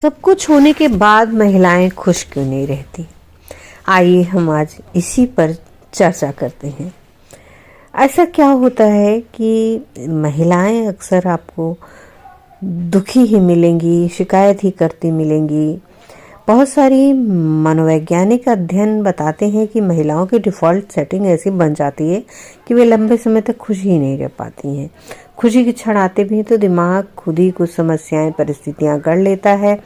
सब कुछ होने के बाद महिलाएं खुश क्यों नहीं रहती? आइए हम आज इसी पर चर्चा करते हैं। ऐसा क्या होता है कि महिलाएं अक्सर आपको दुखी ही मिलेंगी, शिकायत ही करती मिलेंगी। बहुत सारी मनोवैज्ञानिक अध्ययन बताते हैं कि महिलाओं की डिफ़ॉल्ट सेटिंग ऐसी बन जाती है कि वे लंबे समय तक खुश ही नहीं रह पाती हैं। खुशी के क्षण आते भी हैं तो दिमाग खुद ही कुछ समस्याएं, परिस्थितियां गढ़ लेता है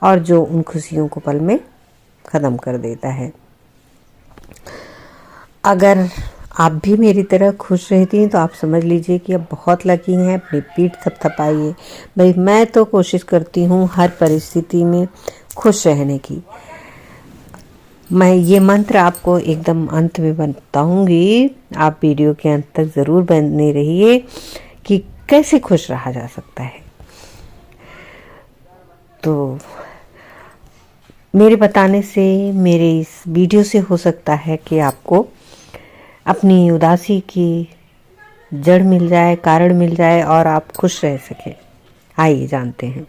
और जो उन खुशियों को पल में ख़त्म कर देता है। अगर आप भी मेरी तरह खुश रहती हैं तो आप समझ लीजिए कि अब बहुत लकी हैं। अपनी पीठ थपथपाइए। भाई, मैं तो कोशिश करती हूँ हर परिस्थिति में खुश रहने की। मैं ये मंत्र आपको एकदम अंत में बताऊंगी। आप वीडियो के अंत तक ज़रूर बने रहिए कि कैसे खुश रहा जा सकता है। तो मेरे बताने से, मेरे इस वीडियो से हो सकता है कि आपको अपनी उदासी की जड़ मिल जाए, कारण मिल जाए और आप खुश रह सकें। आइए जानते हैं।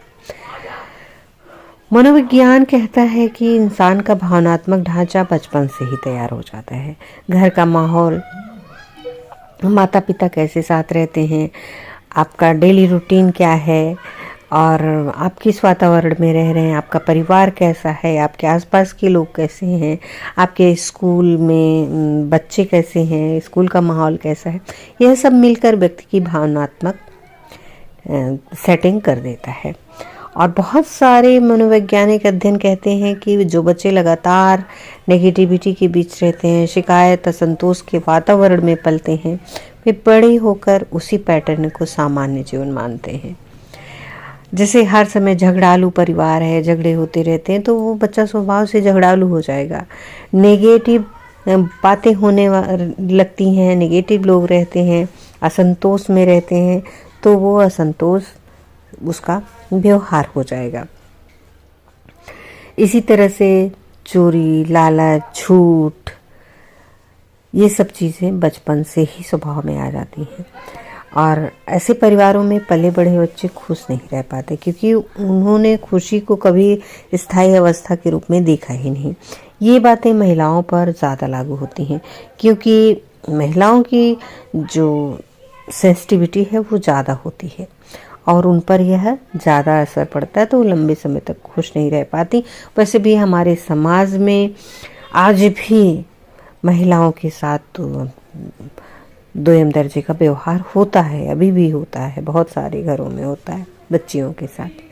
मनोविज्ञान कहता है कि इंसान का भावनात्मक ढांचा बचपन से ही तैयार हो जाता है। घर का माहौल, माता पिता कैसे साथ रहते हैं, आपका डेली रूटीन क्या है और आप किस वातावरण में रह रहे हैं, आपका परिवार कैसा है, आपके आसपास के लोग कैसे हैं, आपके स्कूल में बच्चे कैसे हैं, स्कूल का माहौल कैसा है, यह सब मिलकर व्यक्ति की भावनात्मक सेटिंग कर देता है। और बहुत सारे मनोवैज्ञानिक अध्ययन कहते हैं कि जो बच्चे लगातार नेगेटिविटी के बीच रहते हैं, शिकायत, असंतोष के वातावरण में पलते हैं, वे बड़े होकर उसी पैटर्न को सामान्य जीवन मानते हैं। जैसे हर समय झगड़ालू परिवार है, झगड़े होते रहते हैं, तो वो बच्चा स्वभाव से झगड़ालू हो जाएगा। नेगेटिव बातें होने लगती हैं, नेगेटिव लोग रहते हैं, असंतोष में रहते हैं, तो वो असंतोष उसका व्यवहार हो जाएगा। इसी तरह से चोरी, लालच, झूठ, ये सब चीज़ें बचपन से ही स्वभाव में आ जाती हैं और ऐसे परिवारों में पले बड़े बच्चे खुश नहीं रह पाते क्योंकि उन्होंने खुशी को कभी स्थायी अवस्था के रूप में देखा ही नहीं। ये बातें महिलाओं पर ज़्यादा लागू होती हैं क्योंकि महिलाओं की जो सेंसिटिविटी है वो ज़्यादा होती है और उन पर यह ज़्यादा असर पड़ता है, तो वो लंबे समय तक खुश नहीं रह पाती। वैसे भी हमारे समाज में आज भी महिलाओं के साथ तो दोयम दर्जे का व्यवहार होता है, अभी भी होता है, बहुत सारे घरों में होता है बच्चियों के साथ।